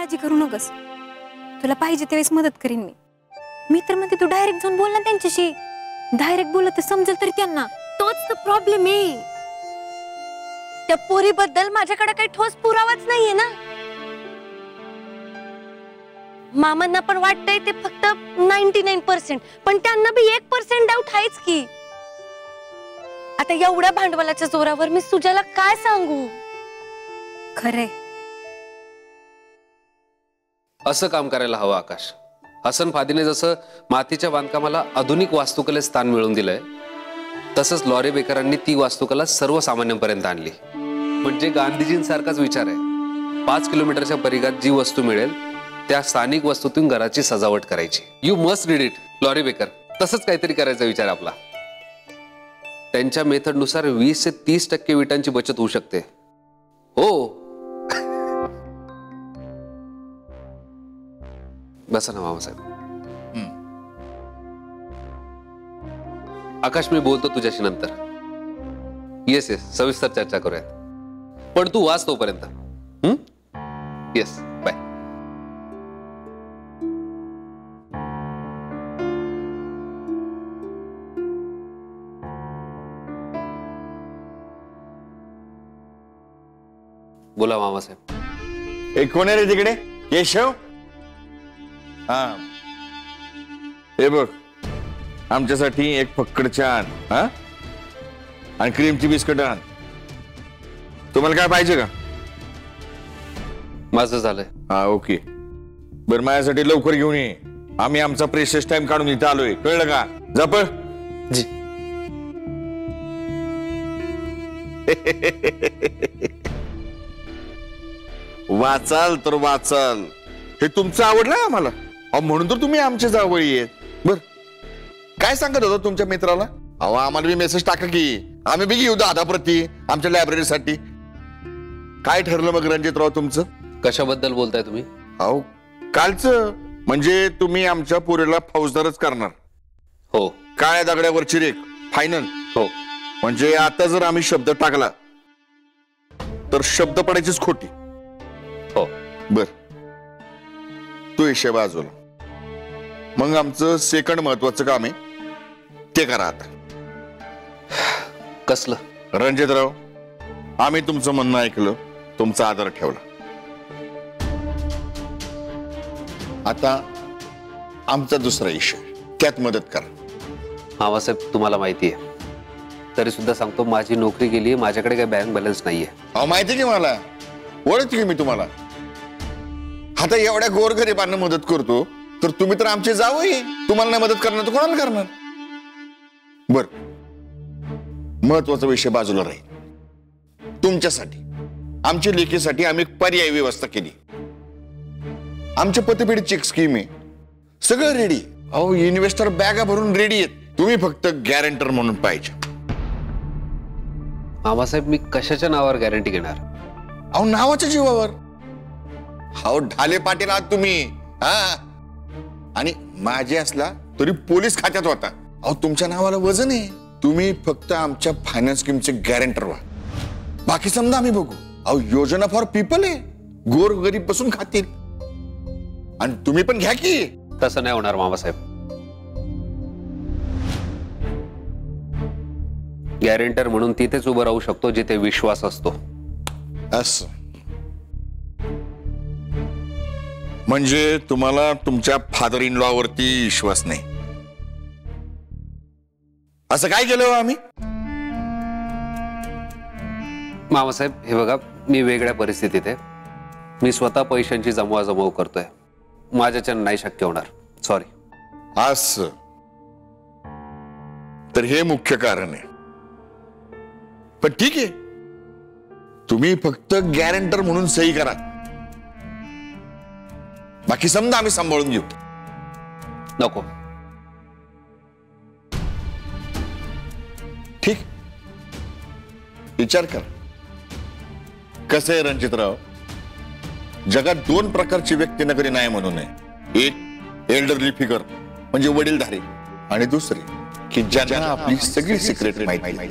काळजी करू नकोस, तुला पाहिजे त्यावेळेस मदत करीन मी. मित्र म्हणते तू डायरेक्ट जाऊन बोल ना त्यांच्याशी. डायरेक्ट बोलत तर समजेल तरी त्यांना. तोच तर प्रॉब्लेम आहे. त्या पोरीबद्दल माझ्याकडे काही ठोस पुरावाच नाहीये ना. मामांना पण वाटतंय ते फक्त 99%, पण त्यांना बी 1% डाऊट आहेच की. आता एवढ्या भांडवलाच्या जोरावर मी सुजाला काय सांगू? खरे असं काम करायला हवं आकाश. हसन फादीने जसं मातीच्या बांधकामाला आधुनिक वास्तुकलेत स्थान मिळवून दिलंय, तसंच लॉरे बेकरांनी ती वास्तुकला सर्वसामान्यांपर्यंत आणली. म्हणजे गांधीजींसारखाच विचार आहे. 5 किलोमीटरच्या परिघात जी वस्तू मिळेल त्या स्थानिक वस्तूतून घराची सजावट करायची. You must read it. Laurie Baker तसंच काहीतरी करायचा विचार आपला. त्यांच्या मेथडनुसार 20 ते 30% विटांची बचत होऊ शकते. हो बसा ना मामासाहेब. आकाश मी बोलतो तुझ्याशी नंतर. येस येस सविस्तर चर्चा करूयात, पण तू वाच तोपर्यंत. Yes bye. बोला मामासाहेब. एक कोण आहे रे तिकडे? केशव. हा हे बघ, आमच्यासाठी एक फक्कड चहा आण. हा आणि क्रीमची बिस्किट आण. तुम्हाला काय पाहिजे का? माझं झालंय. हा ओके. बरं माझ्यासाठी लवकर घेऊन ये. आम्ही आमचा प्रेशियस टाइम काढून इथं आलोय, कळलं का? जप जी. वाचाल तर वाचाल, हे तुमचं आवडलं आम्हाला. म्हणून तर तुम्ही आमचे जावळी आहेत. बर काय सांगत होता तुमच्या मित्राला? अहो आम्हाला बी मेसेज टाका की, आम्ही बी घेऊ 10 प्रती आमच्या लायब्ररीसाठी. काय ठरलं मग रणजितराव तुमचं? कशाबद्दल बोलताय तुम्ही? अहो कालचं. म्हणजे तुम्ही आमच्या पोरीला फौजदारच करणार? हो. काळ्या दगड्यावरची रेख फायनल? हो. म्हणजे आता जर आम्ही शब्द टाकला तर शब्द पडायचीच खोटी? हो. बर तो हिशेब बाजूला. मग आमचं सेकंड महत्वाचं काम आहे ते करा आता. कसलं? रणजितराव आम्ही तुमचं म्हणणं ऐकलं, तुमचा आदर ठेवला. आता आमचा दुसरा विषय, त्यात मदत करा. मामासाहेब तुम्हाला माहिती आहे, तरी सुद्धा सांगतो माझी नोकरी गेली, माझ्याकडे काही बँक बॅलन्स नाहीये. अहो माहिती की मला, ओळखते की मी तुम्हाला. आता एवढ्या गोरगरिबांना मदत करतो तर तुम्ही तर आमचे जावई, तुम्हाला नाही मदत करणार तर कोणाला करणार? बर महत्वाचा विषय बाजूला राहील. तुमच्यासाठी आमच्या लेखीसाठी आम्ही एक पर्यायी व्यवस्था केली. आमच्या पतपेढीची एक स्कीम आहे, सगळं रेडी. अहो इन्व्हेस्टर बॅगा भरून रेडी आहेत, तुम्ही फक्त गॅरंटर म्हणून पाहिजे. मामासाहेब मी कशाच्या नावावर गॅरंटी घेणार? अहो नावाच्या जीवावर. अहो ढाले पाटील आहात तुम्ही. हा आणि माझे असला तरी पोलीस खात्यात होता. अहो तुमच्या नावाला वजन आहे. तुम्ही फक्त आमच्या फायनान्स स्कीमचे गॅरंटर व्हा, बाकी समजा आम्ही बघू. अहो योजना फॉर पीपल आहे, गोर गरीब बसून खातील. आणि तुम्ही पण घ्या की. तसं नाही होणार मामासाहेब. गॅरंटर म्हणून तिथेच उभं राहू शकतो जिथे विश्वास असतो. असं म्हणजे तुम्हाला तुमच्या फादर इन लॉ वरती विश्वास नाही? असं काय केलं हो आम्ही? मामासाहेब हे बघा, मी वेगळ्या परिस्थितीत आहे. मी स्वतः पैशांची जमवाजमव करतोय, माझ्याच्यानं नाही शक्य होणार. सॉरी. असं तर हे मुख्य कारण आहे. पण ठीक आहे, तुम्ही फक्त गॅरंटर म्हणून सही करा, बाकी समजा आम्ही सांभाळून घेऊ. नको. ठीक, विचार कर. कसं आहे रणजितराव, जगात 2 प्रकारची व्यक्ती नगरी नाही म्हणू नये. एक एल्डरली फिगर म्हणजे वडीलधारी, आणि दुसरी की ज्यांना आपली सगळी सिक्रेट माहिती.